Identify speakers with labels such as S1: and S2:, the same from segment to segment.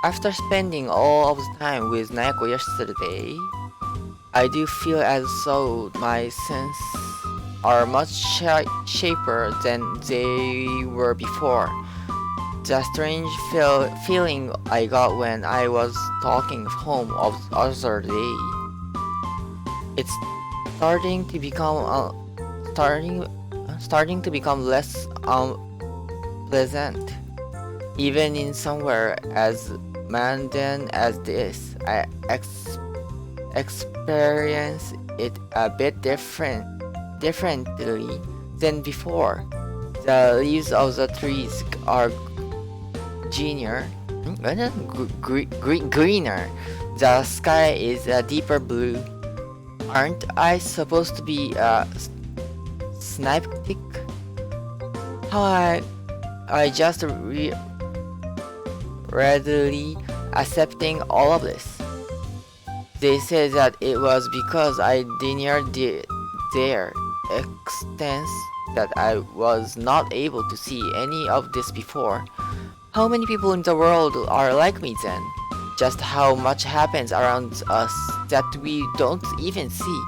S1: After spending all of the time with Nyako yesterday, I do feel as though my senses are much sharper than they were before. The strange feeling I got when I was talking home of the other day. It's starting to become starting to become less pleasant. Even in somewhere as mundane as this, I experience it a bit differently than before. The leaves of the trees are greener. The sky is a deeper blue. Aren't I supposed to be snaptic? How I just readily accepting all of this. They said that it was because I didn't their extents that I was not able to see any of this before. How many people in the world are like me then? Just how much happens around us that we don't even see.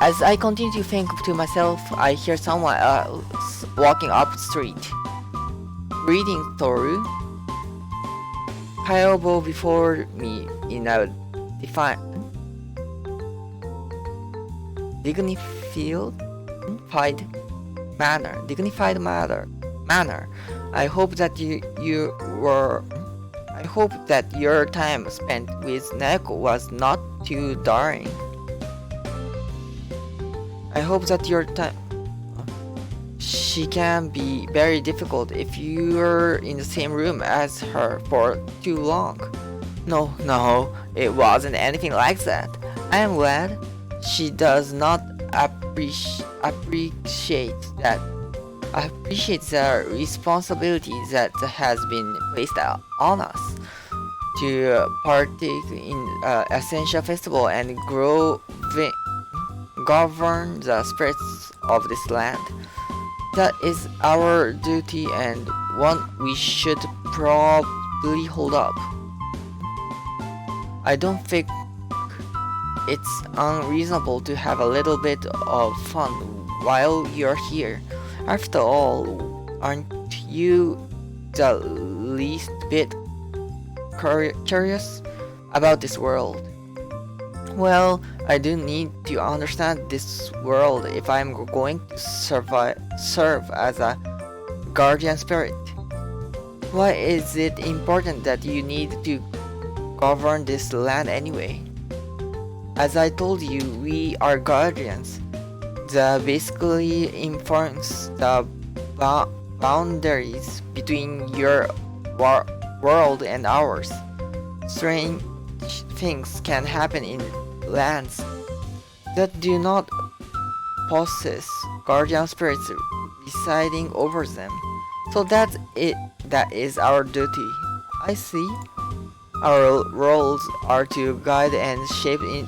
S1: As I continue to think to myself, I hear someone else walking up the street. Reading through Kyobo before me in a dignified manner. I hope that I hope that your time spent with Neko was not too daring. I hope that your time she can be very difficult if you're in the same room as her for too long. No, it wasn't anything like that. I am glad she does not appreciate the responsibility that has been placed on us to partake in essential festival and govern the spirits of this land. That is our duty and one we should probably hold up. I don't think it's unreasonable to have a little bit of fun while you're here. After all, aren't you the least bit curious about this world? Well, I do need to understand this world if I'm going to serve as a guardian spirit. Why is it important that you need to govern this land anyway? As I told you, we are guardians. That basically informs the boundaries between your world and ours. Strange things can happen in lands that do not possess guardian spirits residing over them. So that is our duty. I see. Our roles are to guide and shape it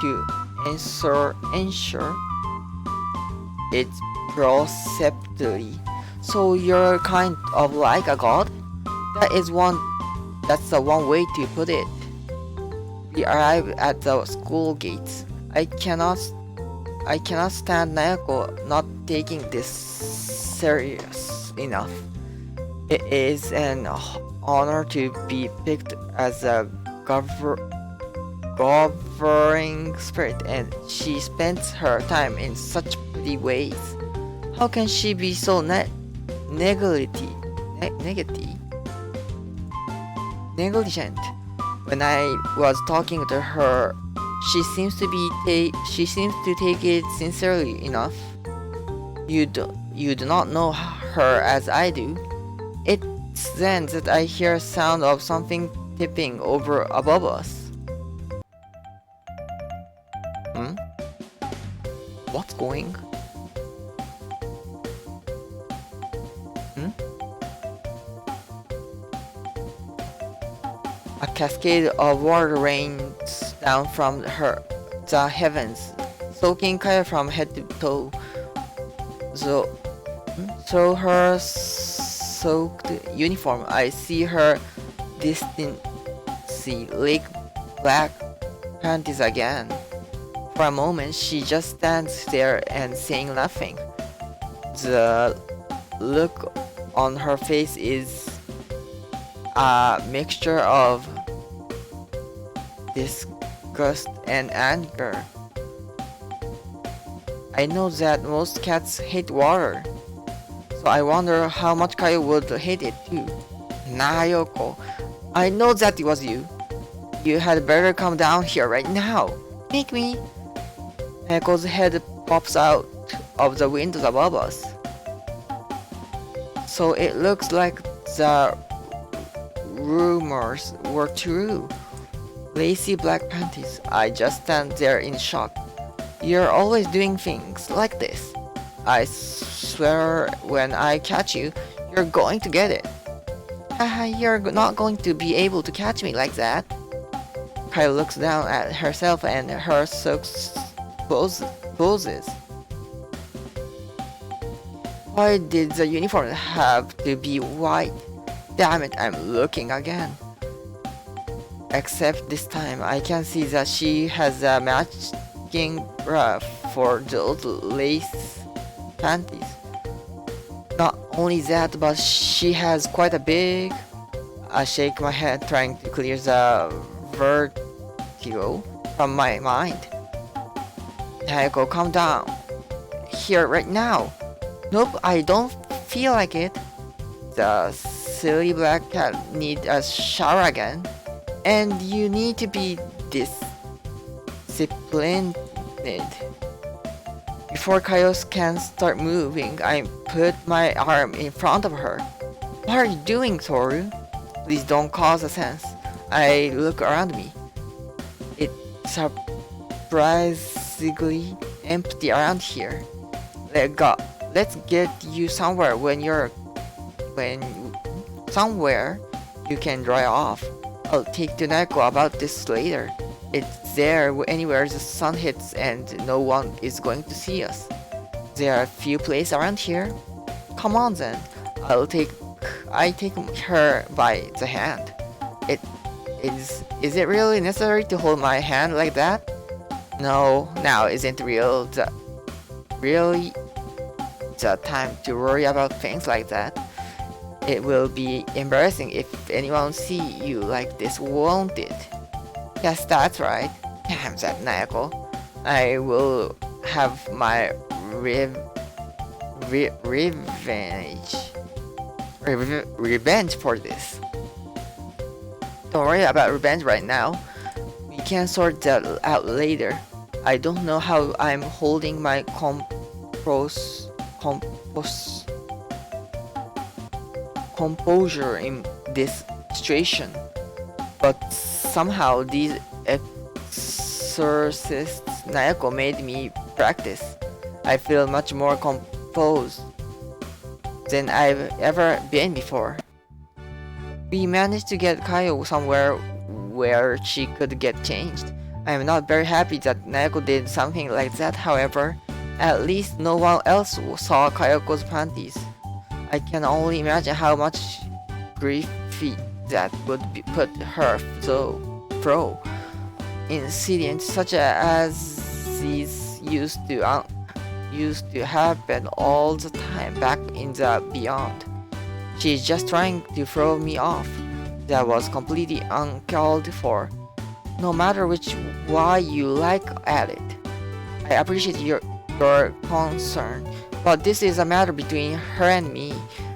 S1: to ensure it's preceptly. So you're kind of like a god? That's the one way to put it. We arrive at the school gates. I cannot stand Nyako not taking this serious enough. It is an honor to be picked as a governing spirit, and she spends her time in such pretty ways. How can she be so negligent? When I was talking to her, she seems to take it sincerely enough. You do not know her as I do. It's then that I hear a sound of something tipping over above us. What's going? A cascade of water rains down from the heavens, soaking Kaya from head to toe. So her soaked uniform, I see her distinctly lick black panties again. For a moment, she just stands there and saying nothing. The look on her face is a mixture of disgust and anger. I know that most cats hate water, so I wonder how much Kayo would hate it too. Nyako, I know that it was you. You had better come down here right now. Make me. Nayako's head pops out of the windows above us. So it looks like the rumors were true. Lacy black panties. I just stand there in shock. You're always doing things like this. I swear when I catch you, you're going to get it. Haha, you're not going to be able to catch me like that. Kayo looks down at herself and her socks closes. Why did the uniform have to be white? Damn it, I'm looking again. Except this time, I can see that she has a matching bra for those lace panties. Not only that, but she has quite a big... I shake my head trying to clear the vertigo from my mind. Nyako, calm down. Here, right now. Nope, I don't feel like it. The silly black cat needs a shower again. And you need to be disciplined. Before Kayo can start moving, I put my arm in front of her. What are you doing, Toru? Please don't cause a sense. I look around me. It's surprisingly empty around here. Let's get you somewhere somewhere you can dry off. I'll take to Nyako about this later. It's there anywhere the sun hits and no one is going to see us. There are a few places around here. Come on then. I take her by the hand. Is it really necessary to hold my hand like that? No, now isn't really the time to worry about things like that. It will be embarrassing if anyone see you like this, won't it? Yes, that's right. Damn that Nyako. I will have my revenge for this. Don't worry about revenge right now. We can sort that out later. I don't know how I'm holding my composure in this situation, but somehow these exorcists Nyako made me practice. I feel much more composed than I've ever been before. We managed to get Kayo somewhere where she could get changed. I am not very happy that Nyako did something like that, however. At least no one else saw Kayoko's panties. I can only imagine how much grief that would put her through. Incidents such as these used to happen all the time back in the beyond. She's just trying to throw me off. That was completely uncalled for. No matter why you like at it. I appreciate your concern, but this is a matter between her and me.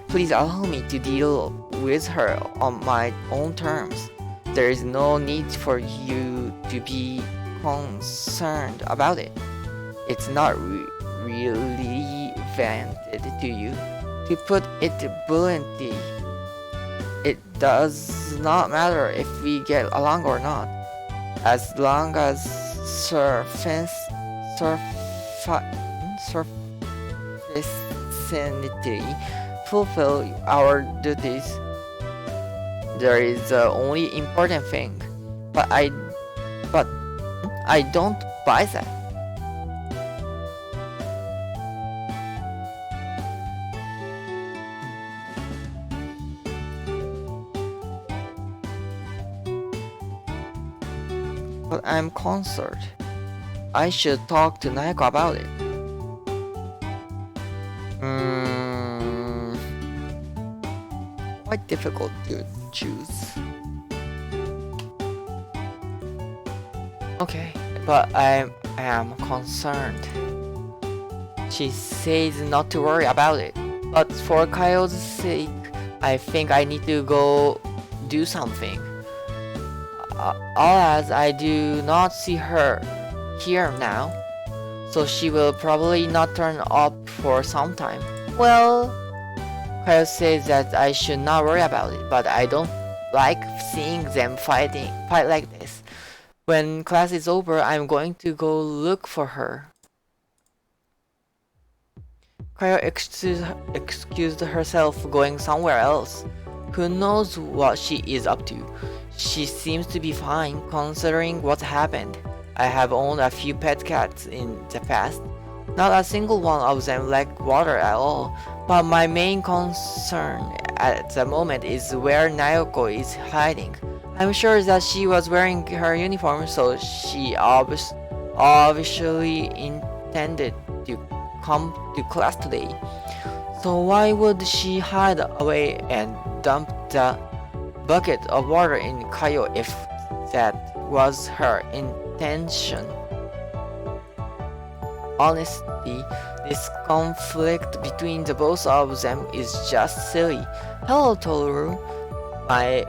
S1: Please allow me to deal with her on my own terms. There is no need for you to be concerned about it. It's not relevant to you. To put it bluntly, it does not matter if we get along or not, as long as sufficiently fulfill our duties. There is the only important thing, but I don't buy that. but I'm concerned. I should talk to Nyako about it. Quite difficult to choose. Okay, but I am concerned. She says not to worry about it, but for Kaio's sake, I think I need to go do something. All as I do not see her here now, so she will probably not turn up for some time. Well, Kaio says that I should not worry about it, but I don't like seeing them fight like this. When class is over, I'm going to go look for her. Kaio excused herself going somewhere else. Who knows what she is up to? She seems to be fine considering what happened. I have owned a few pet cats in the past. Not a single one of them lacked water at all, but my main concern at the moment is where Nyako is hiding. I'm sure that she was wearing her uniform, so she obviously intended to come to class today. So why would she hide away and dump the bucket of water in Kaio if that was her intention? Honestly, this conflict between the both of them is just silly. Hello, Toru. My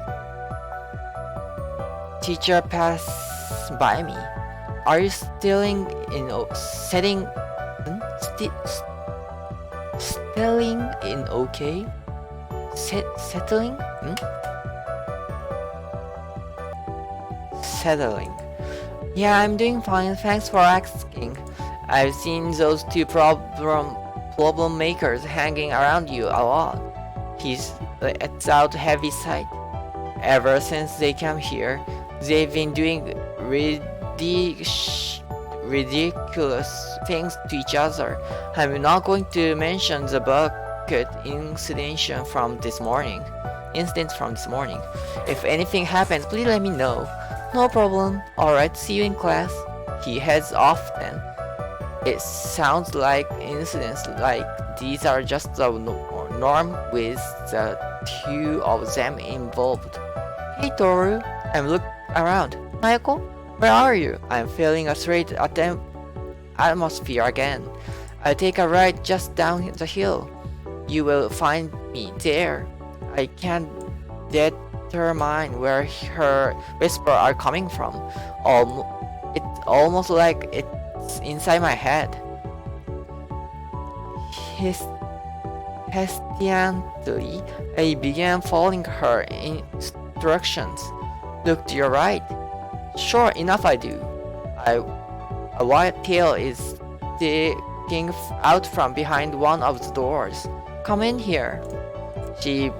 S1: teacher passed by me. Are you stealing in okay? Settling? Settling. Yeah, I'm doing fine. Thanks for asking. I've seen those two problem makers hanging around you a lot. It's out heavy sight. Ever since they came here, they've been doing ridiculous things to each other. I'm not going to mention the bucket incident from this morning. If anything happens, please let me know. No problem. Alright, see you in class. He heads off then. It sounds like incidents like these are just the norm with the two of them involved. Hey Toru, I'm looking around. Nyako, where are you? I'm feeling a strange atmosphere again. I'll take a ride just down the hill. You will find me there. I can't determine where her whispers are coming from. It's almost like it's inside my head. Hesitantly, I began following her instructions. Look to your right. Sure enough, I do. A white tail is sticking out from behind one of the doors. Come in here. She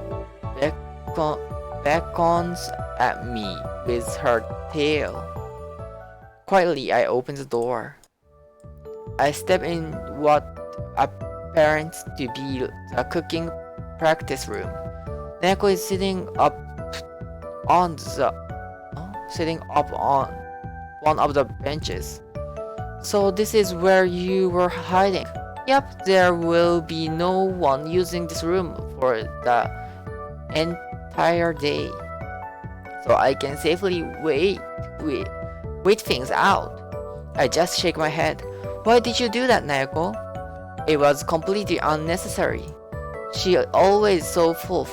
S1: beckons at me with her tail. Quietly, I open the door. I step in what appears to be the cooking practice room. Nyako is sitting up on one of the benches. So this is where you were hiding? Yep, there will be no one using this room for the entire day. So I can safely wait things out. I just shake my head. Why did you do that, Nyako? It was completely unnecessary. She always so full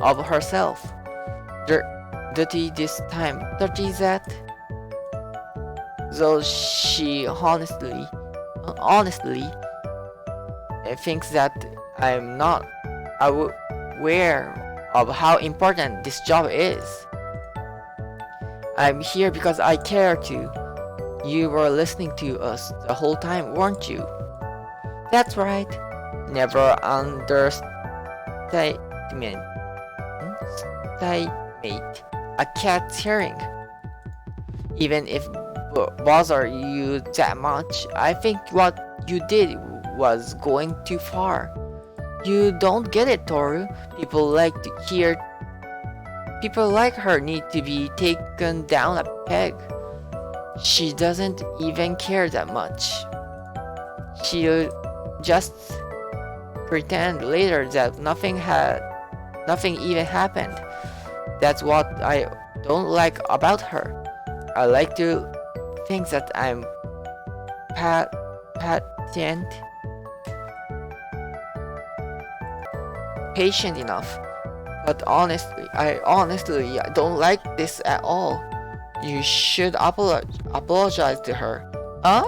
S1: of herself. Dirty this time. Dirty that? Though she honestly thinks that I'm not aware of how important this job is. I'm here because I care to. You were listening to us the whole time, weren't you? That's right. Never understatement. A cat's hearing. Even if bother you that much, I think what you did was going too far. You don't get it, Toru. People like her need to be taken down a peg. She doesn't even care that much. She'll just pretend later that nothing even happened. That's what I don't like about her. I like to think that I'm patient enough. But I honestly don't like this at all. You should apologize to her. Huh?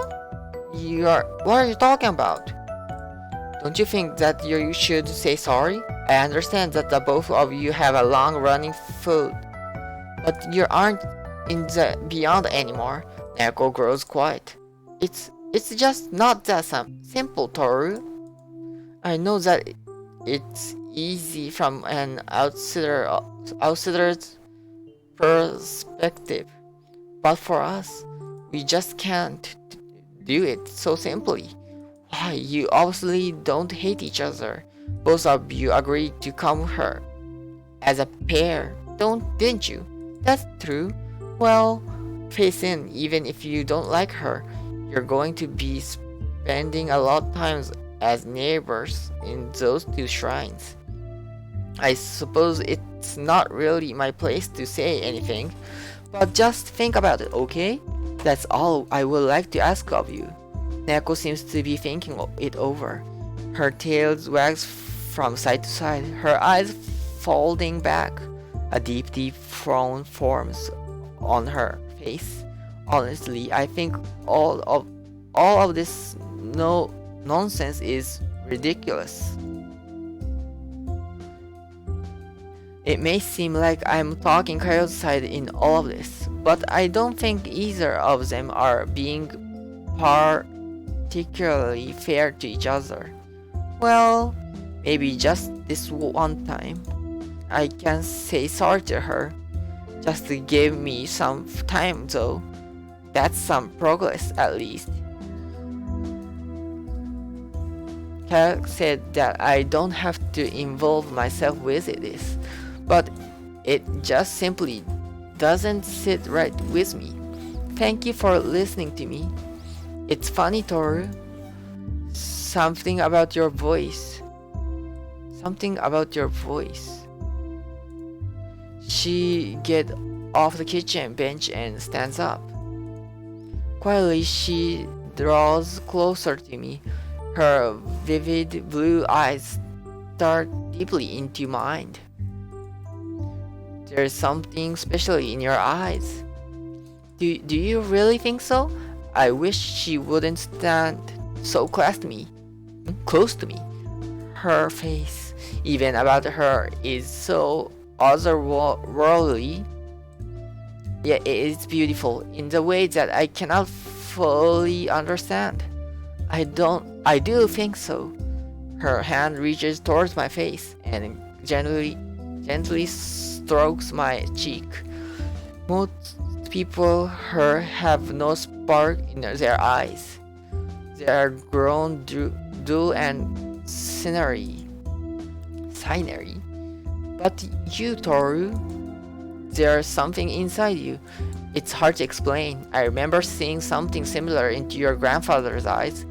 S1: What are you talking about? Don't you think that you should say sorry? I understand that the both of you have a long-running feud, but you aren't in the beyond anymore. Nyako grows quiet. It's just not that simple, Toru. I know that it's easy from an outsider's perspective, but for us, we just can't do it so simply. Why, you obviously don't hate each other. Both of you agreed to come here as a pair, didn't you? That's true. Well, face in, even if you don't like her, you're going to be spending a lot of times as neighbors in those two shrines. I suppose it's not really my place to say anything, but just think about it, okay? That's all I would like to ask of you. Nyako seems to be thinking it over. Her tail wags from side to side, her eyes folding back. A deep frown forms on her face. Honestly, I think all of this nonsense is ridiculous. It may seem like I'm talking Kayo's side in all of this, but I don't think either of them are being particularly fair to each other. Well, maybe just this one time, I can say sorry to her. Just to give me some time though. That's some progress at least. Kayo said that I don't have to involve myself with this, but it just simply doesn't sit right with me. Thank you for listening to me. It's funny, Toru. Something about your voice. She gets off the kitchen bench and stands up. Quietly, she draws closer to me. Her vivid blue eyes stare deeply into mine. There's something special in your eyes. Do you really think so? I wish she wouldn't stand so close to me. Her face, even about her, is so otherworldly. Yeah, it is beautiful in the way that I cannot fully understand. I do think so. Her hand reaches towards my face and gently strokes my cheek. Most people here have no spark in their eyes. They are grown dull and sinewy. But you, Toru, there's something inside you. It's hard to explain. I remember seeing something similar into your grandfather's eyes.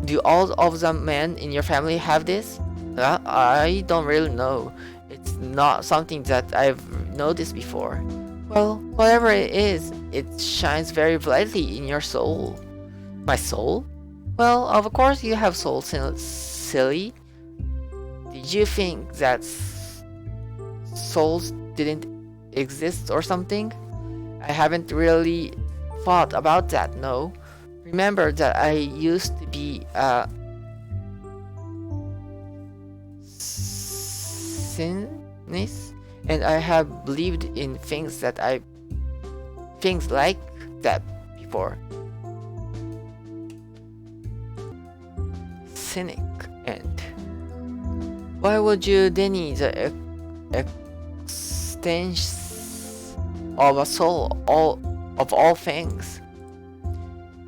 S1: Do all of the men in your family have this? I don't really know. It's not something that I've noticed before. Well, whatever it is, it shines very brightly in your soul. My soul? Well, of course you have soul, silly. Did you think that souls didn't exist or something? I haven't really thought about that, no. Remember that I used to be a cynic, and I have believed in things like that before. Cynic, and why would you deny the existence of a soul of all things?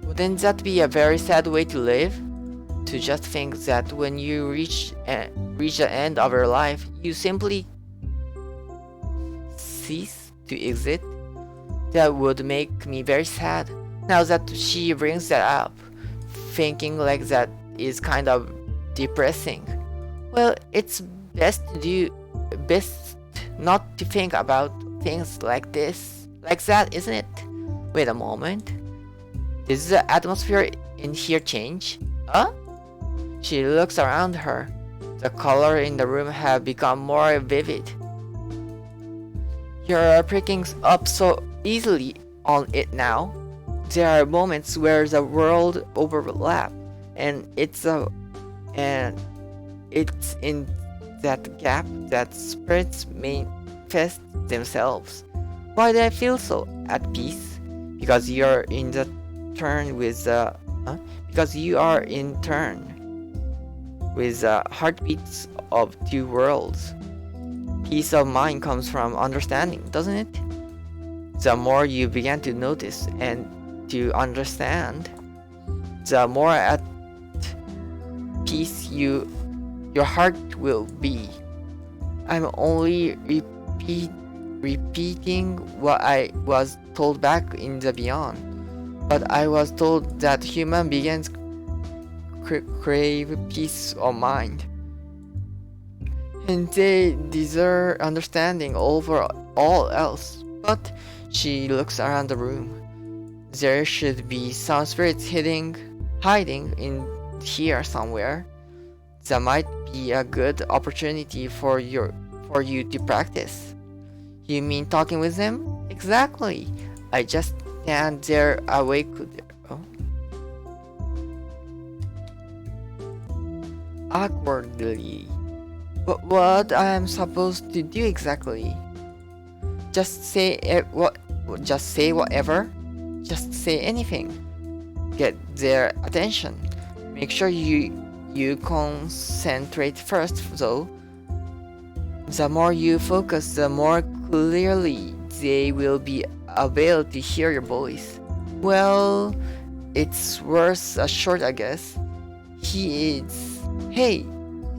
S1: Wouldn't that be a very sad way to live? To just think that when you reach the end of your life, you simply cease to exist? That would make me very sad. Now that she brings that up, thinking like that is kind of depressing. Well, it's best not to think about things like that, isn't it? Wait a moment. Did the atmosphere in here change? Huh? She looks around her. The color in the room have become more vivid. You're picking up so easily on it now. There are moments where the world overlap, and it's in that gap that spirits manifest themselves. Why do I feel so at peace? Because you're in the turn with the because you are in turn with the heartbeats of two worlds. Peace of mind comes from understanding, doesn't it? The more you begin to notice and to understand, the more at peace your heart will be. I'm only repeating what I was told back in the beyond, but I was told that human beings crave peace of mind, and they deserve understanding over all else. But she looks around the room. There should be some spirits hiding in here somewhere. That might be a good opportunity for you to practice. You mean talking with them? Exactly. I just stand there awake. Oh. Awkwardly. What I am supposed to do exactly? Just say whatever. Just say anything. Get their attention. Make sure you concentrate first though. The more you focus, the more clearly they will be able to hear your voice. Well, it's worth a shot, I guess. Hey,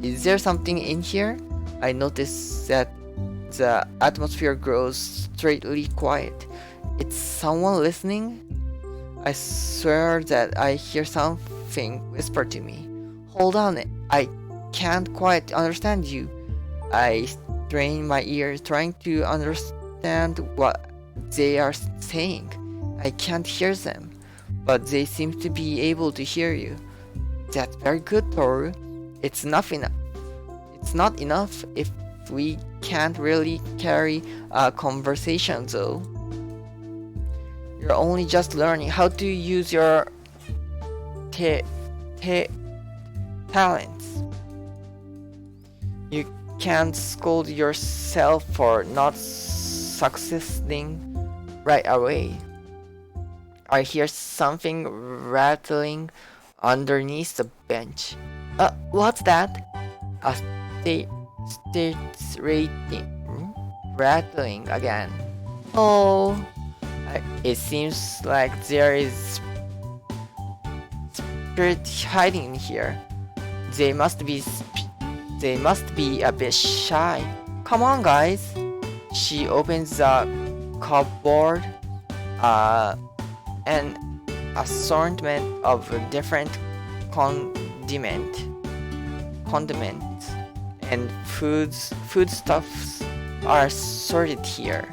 S1: is there something in here? I notice that the atmosphere grows straightly quiet. It's someone listening? I swear that I hear something whisper to me. Hold on, I can't quite understand you. I strain my ears trying to understand what they are saying. I can't hear them, but they seem to be able to hear you. That's very good, Toru. It's not enough if we can't really carry a conversation though. You're only just learning how to use your talents. You can't scold yourself for not succeeding right away. I hear something rattling underneath the bench. What's that? A rattling again. Oh, it seems like there is spirit hiding in here. They must be a bit shy. Come on, guys. She opens the cupboard, an assortment of different condiments and foodstuffs are sorted here.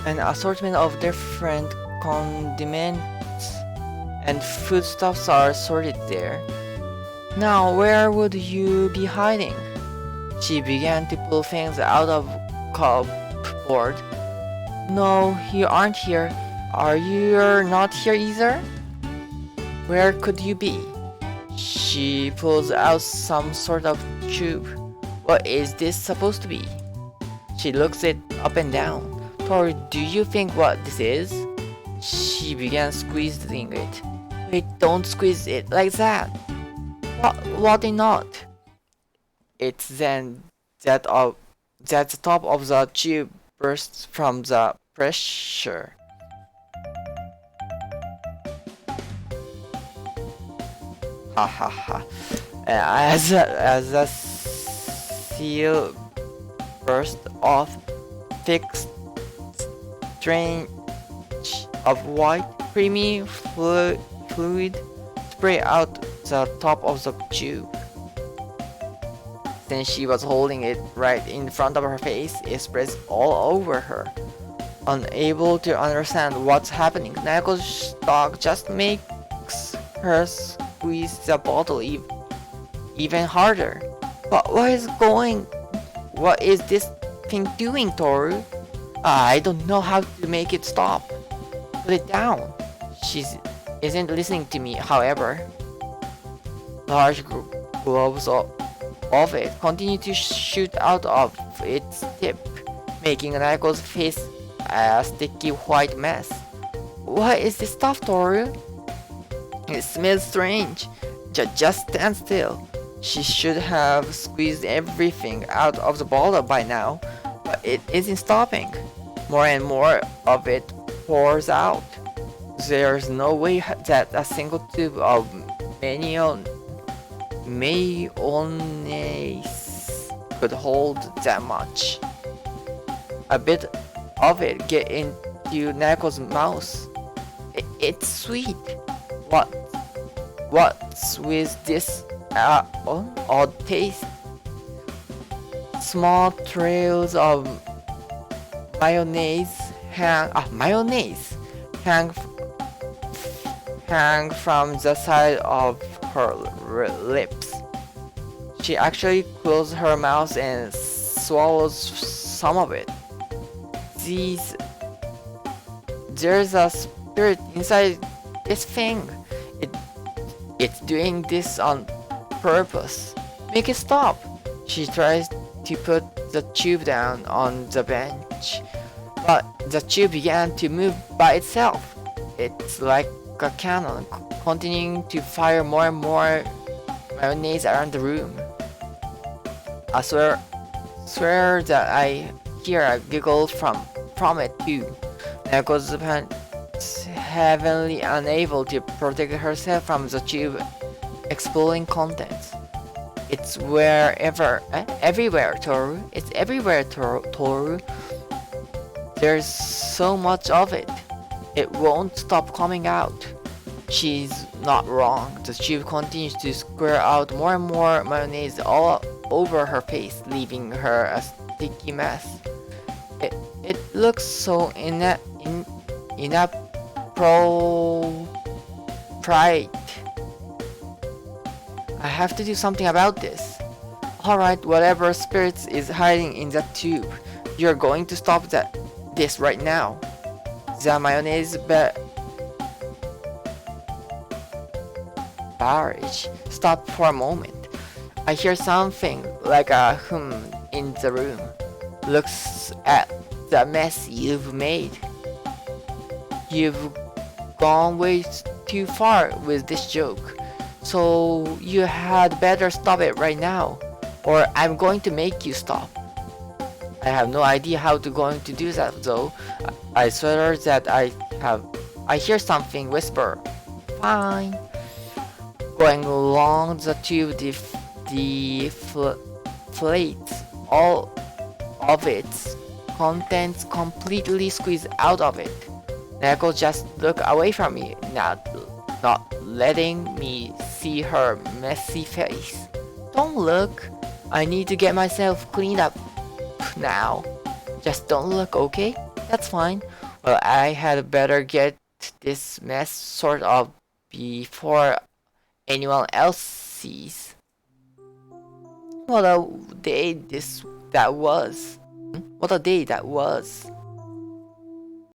S1: An assortment of different condiments and foodstuffs are sorted there. Now, where would you be hiding? She began to pull things out of cupboard. No, you aren't here. Are you not here either? Where could you be? She pulls out some sort of tube. What is this supposed to be? She looks it up and down. Tori, do you think what this is? She began squeezing it. Wait, don't squeeze it like that. Why not? It's then that the top of the tube bursts from the pressure. Ha ha ha. As the seal burst off, thick strange of white, creamy fluid spray out the top of the tube. Then she was holding it right in front of her face. It spreads all over her. Unable to understand what's happening, Nako's dog just makes her squeeze the bottle even harder. But what is this thing doing, Toru? I don't know how to make it stop. Put it down. She isn't listening to me, however. Large globes of it continue to shoot out of its tip, making Nako's face a sticky white mess. What is this stuff, Toru? It smells strange. Just stand still. She should have squeezed everything out of the bottle by now, but it isn't stopping. More and more of it pours out. There's no way that a single tube of mayonnaise could hold that much. A bit of it get into Nako's mouth. It's sweet. What's with this odd taste? Small trails of mayonnaise hang from the side of her lips. She actually closes her mouth and swallows some of it. There's a spirit inside this thing. It's doing this on purpose. Make it stop. She tries to put the tube down on the bench, but the tube began to move by itself. It's like a cannon, continuing to fire more and more mayonnaise around the room. I swear that I hear a giggle from it too. Nako's pants heavily unable to protect herself from the tube exploding contents. It's everywhere, Toru. It's everywhere, Toru. There's so much of it. It won't stop coming out. She's not wrong. The tube continues to square out more and more mayonnaise all over her face, leaving her a sticky mess. It looks so inappropriate. I have to do something about this. Alright, whatever spirits is hiding in that tube, you're going to stop this right now. The mayonnaise barrage stopped for a moment. I hear something like a hum in the room. Looks at the mess you've made. You've gone way too far with this joke. So you had better stop it right now, or I'm going to make you stop. I have no idea how to going to do that though. I swear that I hear something whisper. Fine. Going along the tube deflates all of its contents completely squeezed out of it. Neko just look away from me, not letting me see her messy face. Don't look. I need to get myself cleaned up now. Just don't look, okay? That's fine. Well, I had better get this mess sort of before anyone else sees. What a day that was. What a day that was.